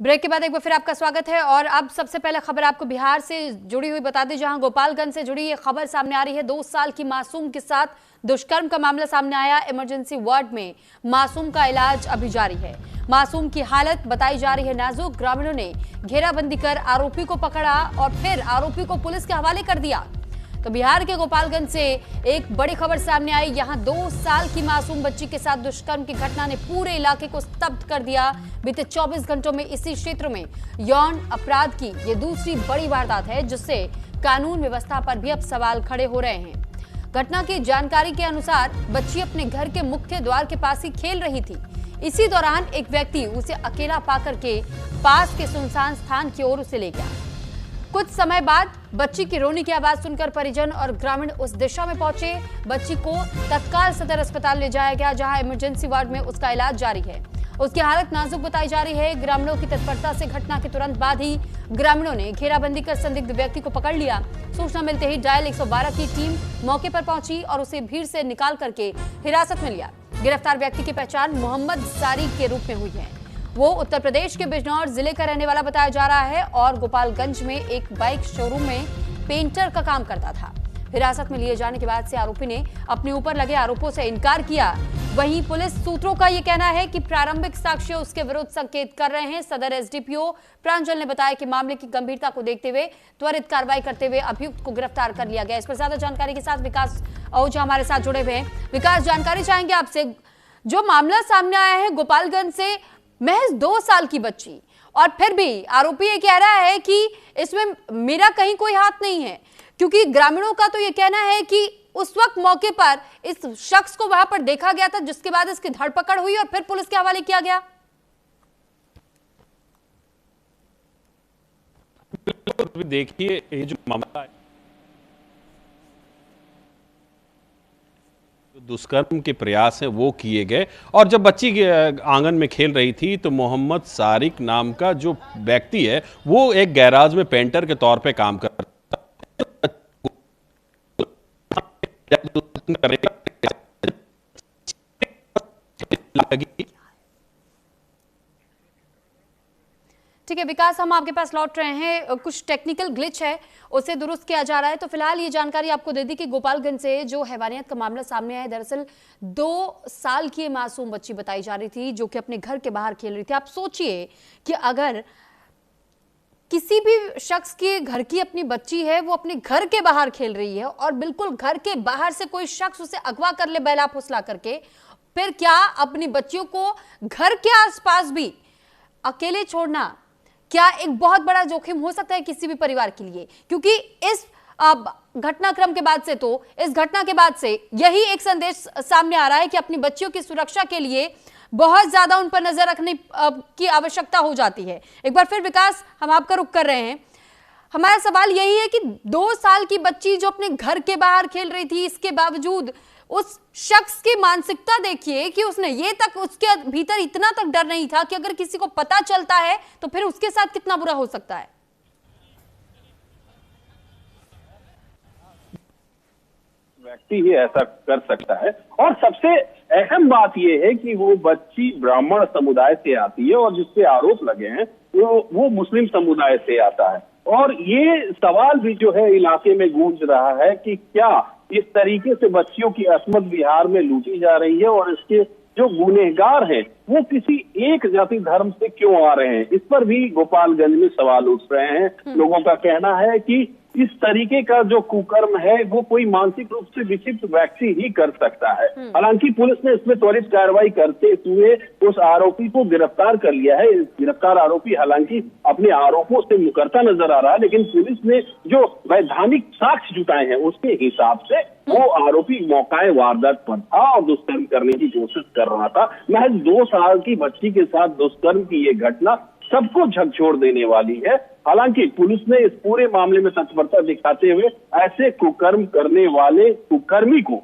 Break के बाद एक बार फिर आपका स्वागत है। और अब सबसे पहले खबर आपको बिहार से जुड़ी हुई बता दें, जहां गोपालगंज से जुड़ी ये खबर सामने आ रही है। 2 साल की मासूम के साथ दुष्कर्म का मामला सामने आया। इमरजेंसी वार्ड में मासूम का इलाज अभी जारी है। मासूम की हालत बताई जा रही है नाजुक। ग्रामीणों ने घेराबंदी कर आरोपी को पकड़ा और फिर आरोपी को पुलिस के हवाले कर दिया। तो बिहार के गोपालगंज से एक बड़ी खबर सामने आई। यहां 2 साल की मासूम बच्ची के साथ दुष्कर्म की घटना ने पूरे इलाके को स्तब्ध कर दिया। बीते 24 घंटों में इसी क्षेत्र में यौन अपराध की ये दूसरी बड़ी वारदात है, जिससे कानून व्यवस्था पर भी अब सवाल खड़े हो रहे हैं। घटना की जानकारी के अनुसार बच्ची अपने घर के मुख्य द्वार के पास ही खेल रही थी। इसी दौरान एक व्यक्ति उसे अकेला पाकर के पास के सुनसान स्थान की ओर उसे ले गया। कुछ समय बाद बच्ची की रोने की आवाज सुनकर परिजन और ग्रामीण उस दिशा में पहुंचे। बच्ची को तत्काल सदर अस्पताल ले जाया गया, जहां इमरजेंसी वार्ड में उसका इलाज जारी है। उसकी हालत नाजुक बताई जा रही है। ग्रामीणों की तत्परता से घटना के तुरंत बाद ही ग्रामीणों ने घेराबंदी कर संदिग्ध व्यक्ति को पकड़ लिया। सूचना मिलते ही डायल 112 की टीम मौके पर पहुंची और उसे भीड़ से निकाल करके हिरासत में लिया। गिरफ्तार व्यक्ति की पहचान मोहम्मद सारिक के रूप में हुई है। वो उत्तर प्रदेश के बिजनौर जिले का रहने वाला बताया जा रहा है और गोपालगंज में एक बाइक शोरूम में पेंटर का काम करता था। हिरासत में लिए जाने के बाद से आरोपी ने अपने ऊपर लगे आरोपों से इनकार किया। वहीं पुलिस सूत्रों का यह कहना है कि प्रारंभिक साक्ष्य उसके विरुद्ध संकेत कर रहे हैं। सदर एसडीपीओ प्रांजल ने बताया कि मामले की गंभीरता को देखते हुए त्वरित कार्रवाई करते हुए अभियुक्त को गिरफ्तार कर लिया गया। इस पर ज्यादा जानकारी के साथ विकास आहूजा हमारे साथ जुड़े हुए हैं। विकास, जानकारी चाहेंगे आपसे। जो मामला सामने आया है गोपालगंज से, महज 2 साल की बच्ची, और फिर भी आरोपी ये कह रहा है कि इसमें मेरा कहीं कोई हाथ नहीं है, क्योंकि ग्रामीणों का तो ये कहना है कि उस वक्त मौके पर इस शख्स को वहां पर देखा गया था, जिसके बाद इसकी धरपकड़ हुई और फिर पुलिस के हवाले किया गया। देखिए, ये जो मामला है, दुष्कर्म के प्रयास हैं वो किए गए। और जब बच्ची आंगन में खेल रही थी तो मोहम्मद सारिक नाम का जो व्यक्ति है वो एक गैराज में पेंटर के तौर पे काम करता ठीक है विकास, हम आपके पास लौट रहे हैं। कुछ टेक्निकल ग्लिच है, उसे दुरुस्त किया जा रहा है। तो फिलहाल ये जानकारी आपको दे दी कि गोपालगंज से जो हैवानियत का मामला सामने आया, दरअसल 2 साल की मासूम बच्ची बताई जा रही थी जो कि अपने घर के बाहर खेल रही थी। आप सोचिए कि अगर किसी भी शख्स के घर की अपनी बच्ची है, वो अपने घर के बाहर खेल रही है और बिल्कुल घर के बाहर से कोई शख्स उसे अगवा कर ले बहला फुसला करके, फिर क्या अपनी बच्चियों को घर के आसपास भी अकेले छोड़ना क्या एक बहुत बड़ा जोखिम हो सकता है किसी भी परिवार के लिए। क्योंकि इस घटनाक्रम के बाद से, तो इस घटना के बाद से यही एक संदेश सामने आ रहा है कि अपनी बच्चियों की सुरक्षा के लिए बहुत ज्यादा उन पर नजर रखने की आवश्यकता हो जाती है। एक बार फिर विकास, हम आपका रुख कर रहे हैं। हमारा सवाल यही है कि 2 साल की बच्ची जो अपने घर के बाहर खेल रही थी, इसके बावजूद उस शख्स की मानसिकता देखिए कि उसने ये तक, उसके भीतर इतना तक डर नहीं था कि अगर किसी को पता चलता है तो फिर उसके साथ कितना बुरा हो सकता है। व्यक्ति ही ऐसा कर सकता है। और सबसे अहम बात यह है कि वो बच्ची ब्राह्मण समुदाय से आती है और जिसपे आरोप लगे हैं वो मुस्लिम समुदाय से आता है। और ये सवाल भी जो है इलाके में गूंज रहा है कि क्या इस तरीके से बच्चियों की असमत बिहार में लूटी जा रही है और इसके जो गुनहगार हैं वो किसी एक जाति धर्म से क्यों आ रहे हैं। इस पर भी गोपालगंज में सवाल उठ रहे हैं। लोगों का कहना है कि इस तरीके का जो कुकर्म है वो कोई मानसिक रूप से विक्षिप्त व्यक्ति ही कर सकता है। हालांकि पुलिस ने इसमें त्वरित कार्रवाई करते हुए उस आरोपी को गिरफ्तार कर लिया है। गिरफ्तार आरोपी हालांकि अपने आरोपों से मुकरता नजर आ रहा है, लेकिन पुलिस ने जो वैधानिक साक्ष्य जुटाए हैं उसके हिसाब से वो आरोपी मौकाए वारदात पर था और दुष्कर्म करने की कोशिश कर रहा था। महज 2 साल की बच्ची के साथ दुष्कर्म की ये घटना सबको झकझोर देने वाली है। हालांकि पुलिस ने इस पूरे मामले में तत्परता दिखाते हुए ऐसे कुकर्म करने वाले कुकर्मी को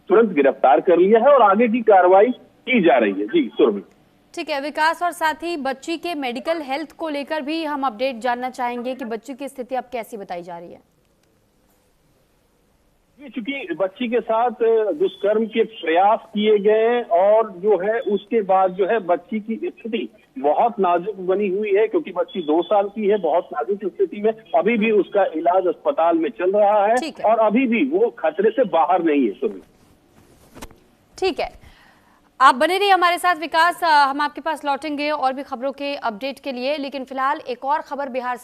तुरंत गिरफ्तार कर लिया है और आगे की कार्रवाई की जा रही है। जी सुरभि। ठीक है विकास, और साथ ही बच्ची के मेडिकल हेल्थ को लेकर भी हम अपडेट जानना चाहेंगे कि बच्ची की स्थिति अब कैसी बताई जा रही है। चूंकि बच्ची के साथ दुष्कर्म के प्रयास किए गए और जो है उसके बाद जो है बच्ची की स्थिति बहुत नाजुक बनी हुई है, क्योंकि बच्ची 2 साल की है, बहुत नाजुक स्थिति में। अभी भी उसका इलाज अस्पताल में चल रहा है और अभी भी वो खतरे से बाहर नहीं है। सुनिए। ठीक है, आप बने रहिए हमारे साथ विकास, हम आपके पास लौटेंगे और भी खबरों के अपडेट के लिए, लेकिन फिलहाल एक और खबर बिहार से